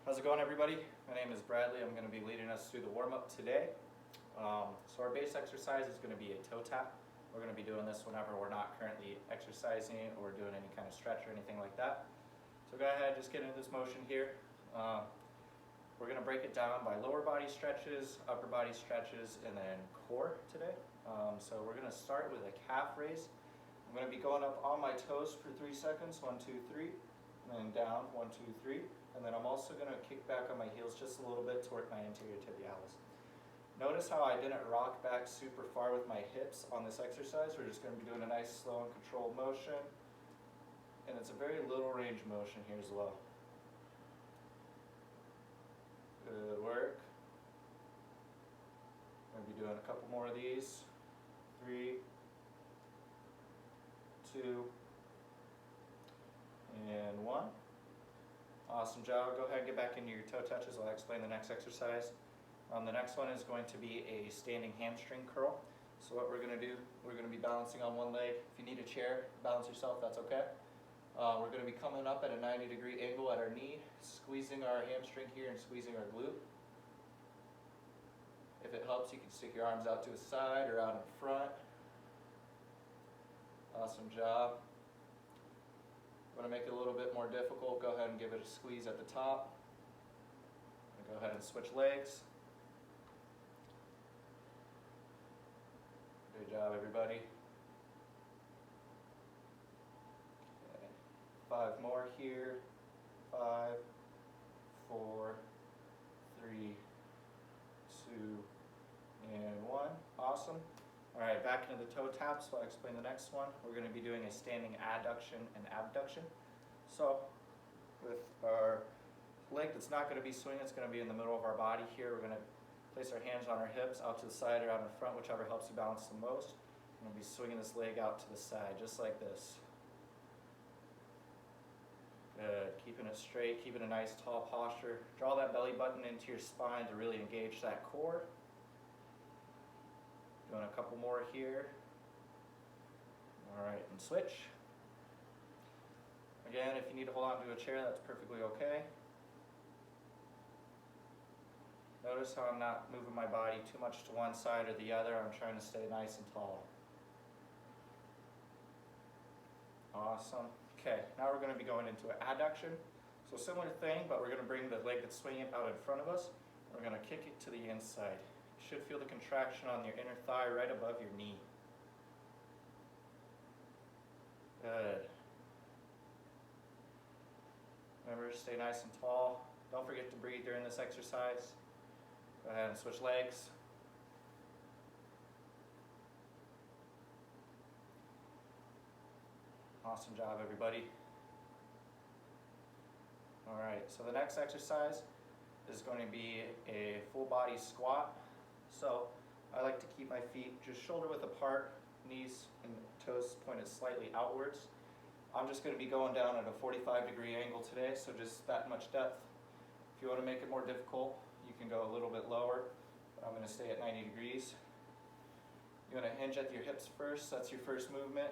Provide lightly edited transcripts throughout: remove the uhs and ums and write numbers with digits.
How's it going, everybody? My name is Bradley. I'm going to be leading us through the warm-up today. So our base exercise is going to be a toe tap. We're going to be doing this whenever we're not currently exercising or doing any kind of stretch or anything like that. So go ahead, just get into this motion here. We're going to break it down by lower body stretches, upper body stretches, and then core today. So we're going to start with a calf raise. I'm going to be going up on my toes for 3 seconds, 1, 2, 3, and then down, 1, 2, 3. And then I'm also going to kick back on my heels just a little bit to work my anterior tibialis. Notice how I didn't rock back super far with my hips on this exercise. We're just going to be doing a nice slow and controlled motion. And it's a very little range motion here as well. Good work. I'm going to be doing a couple more of these. 3, 2, and 1. Awesome job. Go ahead and get back into your toe touches while I explain the next exercise. The next one is going to be a standing hamstring curl. So what we're going to do, we're going to be balancing on one leg. If you need a chair, balance yourself, that's okay. We're going to be coming up at a 90-degree angle at our knee, squeezing our hamstring here and squeezing our glute. If it helps, you can stick your arms out to the side or out in front. Awesome job. I'm going to make it a little bit more difficult. Go ahead and give it a squeeze at the top. Go ahead and switch legs. Good job, everybody. Okay. 5 more here. 5, 4, 3, 2, and 1. Awesome. All right, back into the toe taps. So I'll explain the next one. We're going to be doing a standing adduction and abduction. So with our leg that's not going to be swinging, it's going to be in the middle of our body here. We're going to place our hands on our hips, out to the side or out in front, whichever helps you balance the most. I'm going to be swinging this leg out to the side, just like this. Good. Keeping it straight, keeping a nice tall posture. Draw that belly button into your spine to really engage that core. Doing a couple more here. All right, and switch. Again, if you need to hold on to a chair, that's perfectly okay. Notice how I'm not moving my body too much to one side or the other. I'm trying to stay nice and tall. Awesome. Okay, now we're going to be going into an adduction. So similar thing, but we're going to bring the leg that's swinging out in front of us. We're going to kick it to the inside. You should feel the contraction on your inner thigh right above your knee. Good. Remember, stay nice and tall. Don't forget to breathe during this exercise. Go ahead and switch legs. Awesome job, everybody. All right, so the next exercise is going to be a full body squat. So I like to keep my feet just shoulder width apart, knees and toes pointed slightly outwards. I'm just going to be going down at a 45-degree angle today, so just that much depth. If you want to make it more difficult, you can go a little bit lower, but I'm going to stay at 90 degrees. You want to hinge at your hips first, that's your first movement.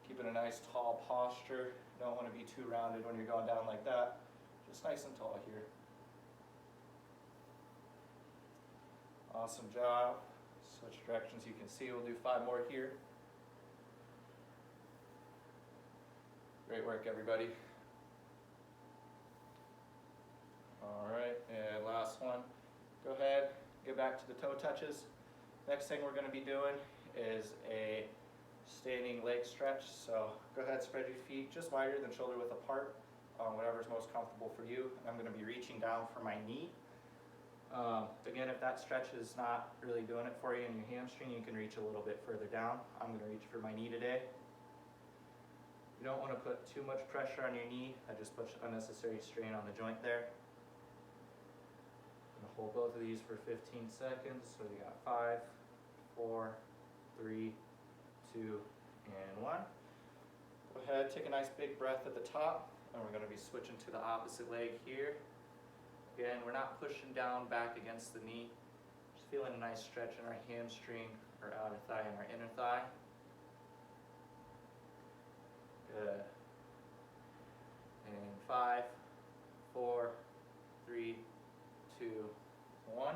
Keeping a nice tall posture. You don't want to be too rounded when you're going down like that. Just nice and tall here. Awesome job. Switch directions, you can see. We'll do 5 more here. Great work, everybody. All right, and last one. Go ahead, get back to the toe touches. Next thing we're going to be doing is a standing leg stretch. So go ahead, spread your feet just wider than shoulder width apart, whatever's most comfortable for you. I'm going to be reaching down for my knee. Again, if that stretch is not really doing it for you in your hamstring, you can reach a little bit further down. I'm going to reach for my knee today. You don't want to put too much pressure on your knee. That just puts unnecessary strain on the joint there. I'm going to hold both of these for 15 seconds. So we got 5, 4, 3, 2, and 1. Go ahead, take a nice big breath at the top, and we're going to be switching to the opposite leg here. Again, we're not pushing down back against the knee. Just feeling a nice stretch in our hamstring, our outer thigh, and our inner thigh. Good. And 5, 4, 3, 2, 1.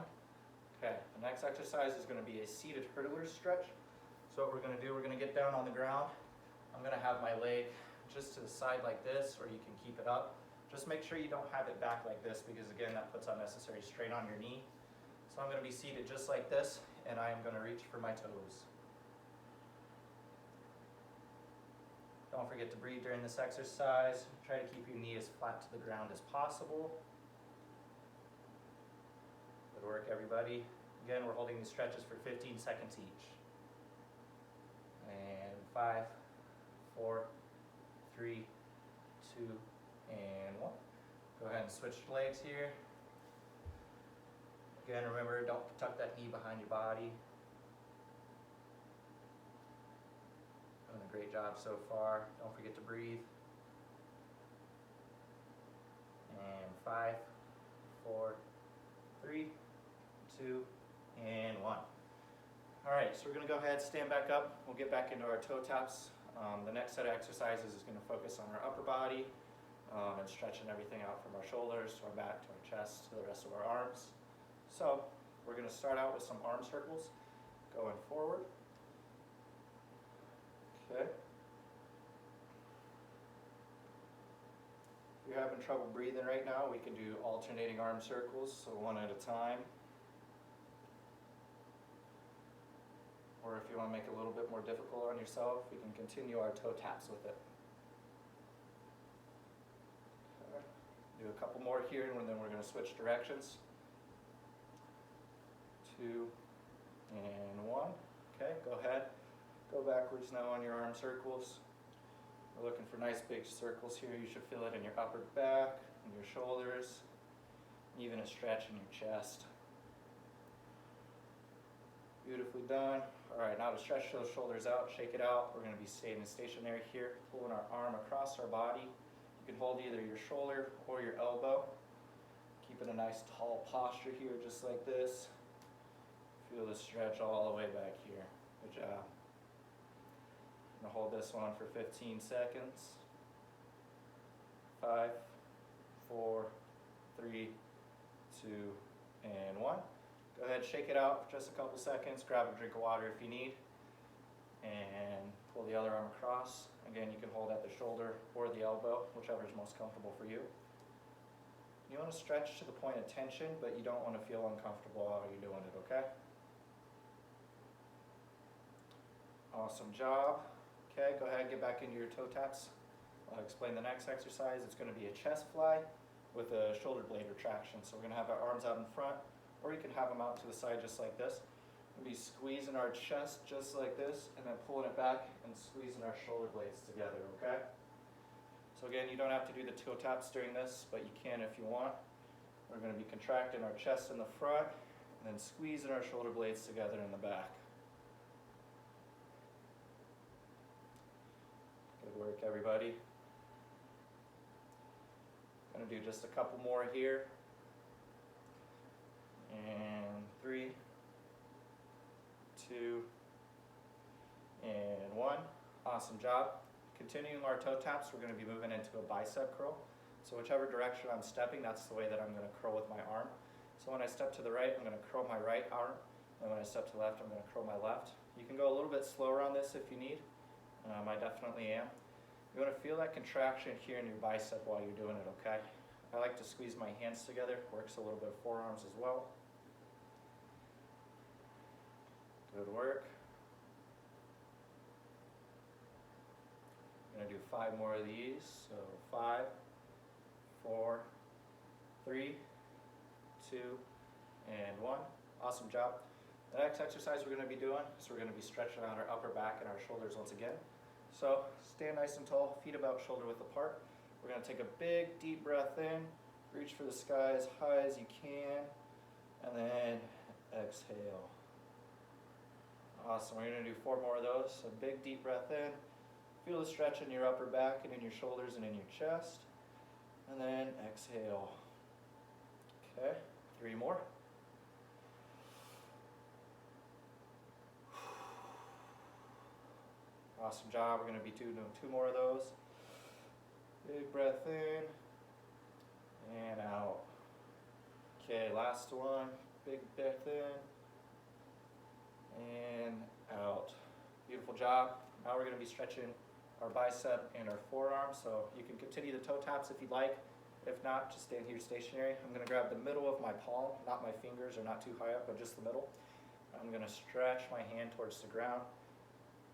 Okay, the next exercise is going to be a seated hurdler stretch. So what we're going to do, we're going to get down on the ground. I'm going to have my leg just to the side like this, or you can keep it up. Just make sure you don't have it back like this, because again, that puts unnecessary strain on your knee. So I'm going to be seated just like this, and I am going to reach for my toes. Don't forget to breathe during this exercise. Try to keep your knee as flat to the ground as possible. Good work, everybody. Again, we're holding these stretches for 15 seconds each. And 5, 4, 3, 2, and 1. Go ahead and switch legs here. Again, remember, don't tuck that knee behind your body. Doing a great job so far. Don't forget to breathe. And 5, 4, 3, 2, and 1. All right, so we're going to go ahead, stand back up. We'll get back into our toe taps. The next set of exercises is going to focus on our upper body and stretching everything out from our shoulders to our back to our chest to the rest of our arms. So we're going to start out with some arm circles going forward. Okay. If you're having trouble breathing right now, we can do alternating arm circles, so one at a time. Or if you want to make it a little bit more difficult on yourself, we can continue our toe taps with it. Okay. Do a couple more here, and then we're going to switch directions. 2 and 1. Okay, go ahead. Go backwards now on your arm circles. We're looking for nice big circles here. You should feel it in your upper back, in your shoulders, even a stretch in your chest. Beautifully done. All right, now to stretch those shoulders out, shake it out. We're going to be staying stationary here, pulling our arm across our body. You can hold either your shoulder or your elbow. Keeping a nice tall posture here, just like this. Feel the stretch all the way back here. Good job. I'm going to hold this one for 15 seconds. 5, 4, 3, 2, and 1. Go ahead, shake it out for just a couple seconds. Grab a drink of water if you need. And pull the other arm across. Again, you can hold at the shoulder or the elbow, whichever is most comfortable for you. You want to stretch to the point of tension, but you don't want to feel uncomfortable while you're doing it, okay? Awesome job. Okay, go ahead, get back into your toe taps. I'll explain the next exercise. It's going to be a chest fly with a shoulder blade retraction. So we're going to have our arms out in front, or you can have them out to the side just like this. We'll be squeezing our chest just like this, and then pulling it back and squeezing our shoulder blades together, okay? So again, you don't have to do the toe taps during this, but you can if you want. We're going to be contracting our chest in the front, and then squeezing our shoulder blades together in the back. Good work, everybody. Going to do just a couple more here. And 3, 2, and 1. Awesome job. Continuing our toe taps, we're going to be moving into a bicep curl. So whichever direction I'm stepping, that's the way that I'm going to curl with my arm. So when I step to the right, I'm going to curl my right arm. And when I step to the left, I'm going to curl my left. You can go a little bit slower on this if you need. I definitely am. You want to feel that contraction here in your bicep while you're doing it, okay? I like to squeeze my hands together. Works a little bit of forearms as well. Good work. I'm going to do 5 more of these. So 5, 4, 3, 2, and 1. Awesome job. The next exercise we're going to be doing is we're going to be stretching out our upper back and our shoulders once again. So stand nice and tall, feet about shoulder width apart. We're going to take a big deep breath in, reach for the sky as high as you can, and then exhale. Awesome. We're going to do 4 more of those. So big deep breath in. Feel the stretch in your upper back and in your shoulders and in your chest. And then exhale. Okay, 3 more. Awesome job. We're going to be doing 2 more of those. Big breath in and out. last one, big breath in, and out. Beautiful job. Now we're gonna be stretching our bicep and our forearm, so you can continue the toe taps if you'd like. If not, just stand here stationary. I'm gonna grab the middle of my palm, not my fingers or not too high up, but just the middle. I'm gonna stretch my hand towards the ground.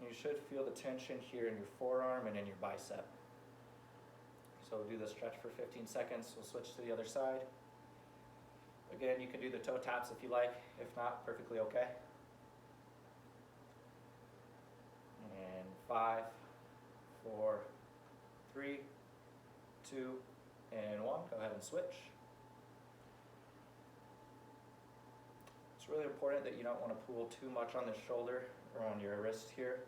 You should feel the tension here in your forearm and in your bicep. So we'll do the stretch for 15 seconds. We'll switch to the other side. Again, you can do the toe taps if you like. If not, perfectly okay. And 5, 4, 3, 2, and 1. Go ahead and switch. It's really important that you don't want to pull too much on the shoulder or on your wrist here.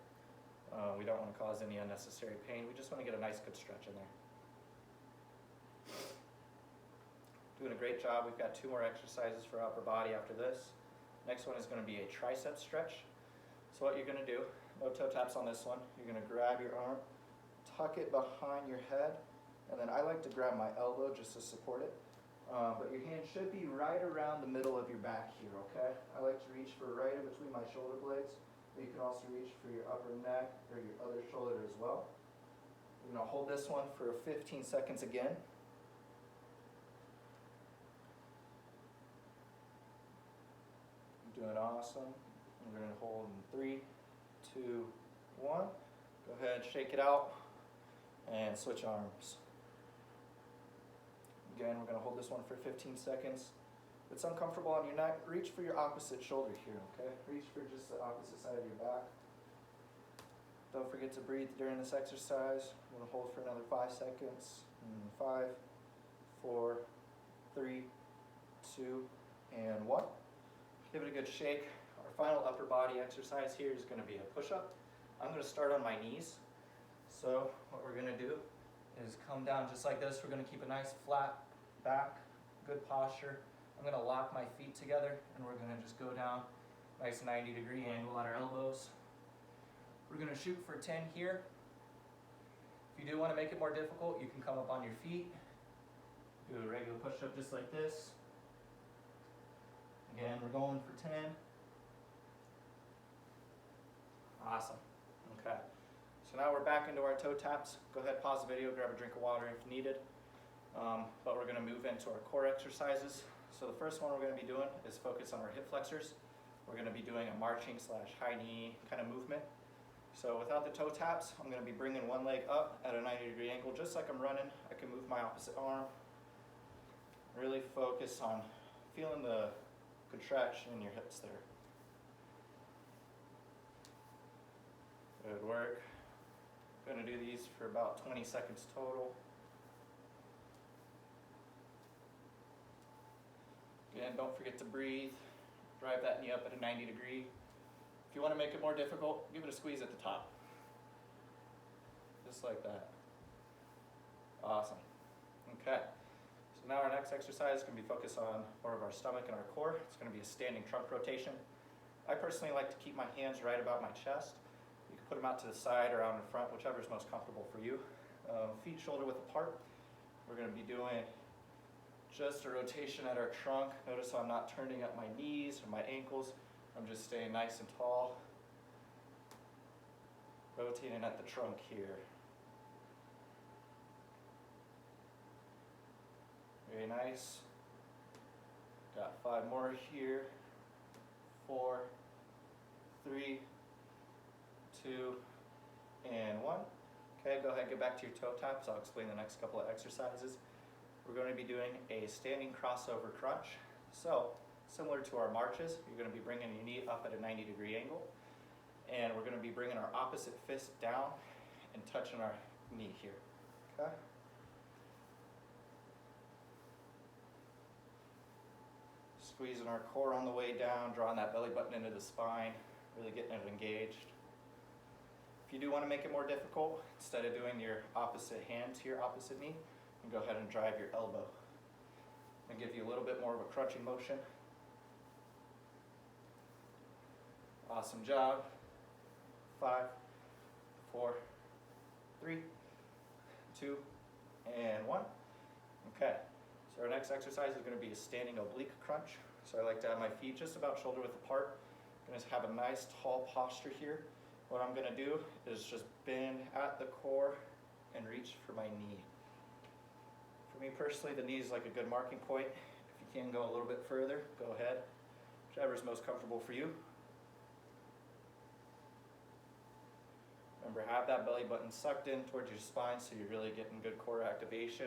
We don't want to cause any unnecessary pain. We just want to get a nice good stretch in there. Doing a great job. We've got 2 more exercises for upper body after this. Next one is going to be a tricep stretch. So what you're going to do, no toe taps on this one. You're going to grab your arm, tuck it behind your head, and then I like to grab my elbow just to support it. But your hand should be right around the middle of your back here, okay? I like to reach for right in between my shoulder blades. You can also reach for your upper neck or your other shoulder as well. You're going to hold this one for 15 seconds again. You're doing awesome. We're going to hold in 3, 2, 1. Go ahead, shake it out, and switch arms. Again, we're going to hold this one for 15 seconds. If it's uncomfortable on your neck, reach for your opposite shoulder here, okay? Reach for just the opposite side of your back. Don't forget to breathe during this exercise. We're going to hold for another 5 seconds. 5, 4, 3, 2, and 1. Give it a good shake. Our final upper body exercise here is going to be a push-up. I'm going to start on my knees. So what we're going to do is come down just like this. We're going to keep a nice flat back, good posture. I'm going to lock my feet together and we're going to just go down, nice 90-degree angle at our elbows. We're going to shoot for 10 here. If you do want to make it more difficult, you can come up on your feet, do a regular push-up just like this. Again, we're going for 10. Awesome. Okay. So now we're back into our toe taps. Go ahead, pause the video, grab a drink of water if needed. But we're going to move into our core exercises. So the first one we're going to be doing is focus on our hip flexors. We're going to be doing a marching / high knee kind of movement. So without the toe taps, I'm going to be bringing one leg up at a 90-degree angle, just like I'm running. I can move my opposite arm. Really focus on feeling the contraction in your hips there. Good work. I'm going to do these for about 20 seconds total. Again, don't forget to breathe. Drive that knee up at a 90-degree. If you want to make it more difficult, give it a squeeze at the top. Just like that. Awesome. Okay. So now our next exercise is going to be focused on more of our stomach and our core. It's going to be a standing trunk rotation. I personally like to keep my hands right about my chest. You can put them out to the side or out in front, whichever is most comfortable for you. Feet shoulder width apart. We're going to be doing just a rotation at our trunk. Notice how I'm not turning up my knees or my ankles. I'm just staying nice and tall. Rotating at the trunk here. Very nice. Got 5 more here. 4, 3, 2, and 1. Okay, go ahead and get back to your toe taps. I'll explain the next couple of exercises. We're going to be doing a standing crossover crunch. So, similar to our marches, you're going to be bringing your knee up at a 90-degree angle. And we're going to be bringing our opposite fist down and touching our knee here. Okay? Squeezing our core on the way down, drawing that belly button into the spine, really getting it engaged. If you do want to make it more difficult, instead of doing your opposite hand to your opposite knee, you can go ahead and drive your elbow. And give you a little bit more of a crunching motion. Awesome job. 5, 4, 3, 2, and 1. Okay, So our next exercise is going to be a standing oblique crunch. So I like to have my feet just about shoulder width apart. I'm going to have a nice tall posture here. What I'm going to do is just bend at the core and reach for my knee. For me personally, the knee is like a good marking point. If you can go a little bit further, go ahead. Whichever is most comfortable for you. Remember, have that belly button sucked in towards your spine so you're really getting good core activation.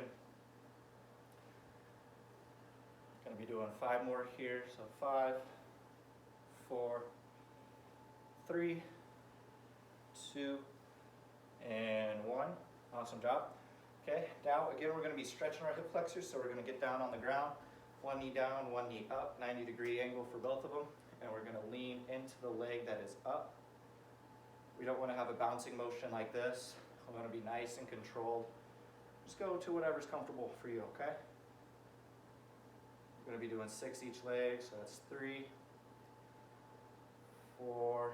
Going to be doing 5 more here. So 5, 4, 3, 2, and 1. Awesome job. Okay, now again we're going to be stretching our hip flexors, so we're going to get down on the ground. One knee down, one knee up, 90-degree angle for both of them. And we're going to lean into the leg that is up. We don't want to have a bouncing motion like this. We want to be nice and controlled. Just go to whatever's comfortable for you, okay? We're going to be doing 6 each leg, so that's 3, 4,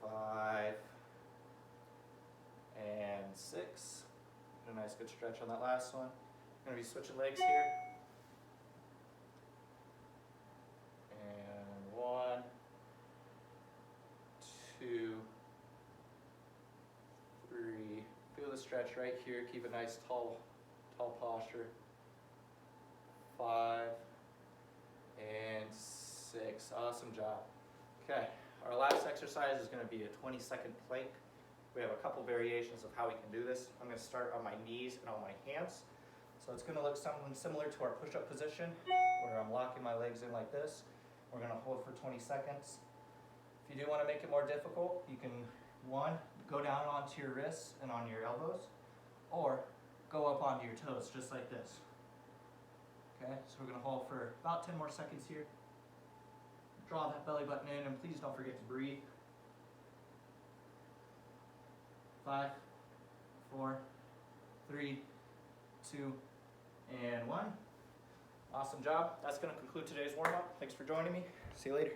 5, and 6. Get a nice good stretch on that last one. We're going to be switching legs here. And 1, 2, 3. Feel the stretch right here. Keep a nice tall posture. 5 and 6. Awesome job. Okay, our last exercise is going to be a 20-second plank. We have a couple variations of how we can do this. I'm going to start on my knees and on my hands. So it's going to look something similar to our push-up position, where I'm locking my legs in like this. We're going to hold for 20 seconds. If you do want to make it more difficult, you can, 1, go down onto your wrists and on your elbows, or go up onto your toes, just like this. Okay, so we're going to hold for about 10 more seconds here. Draw that belly button in, and please don't forget to breathe. 5, 4, 3, 2, and 1. Awesome job. That's going to conclude today's warm-up. Thanks for joining me. See you later.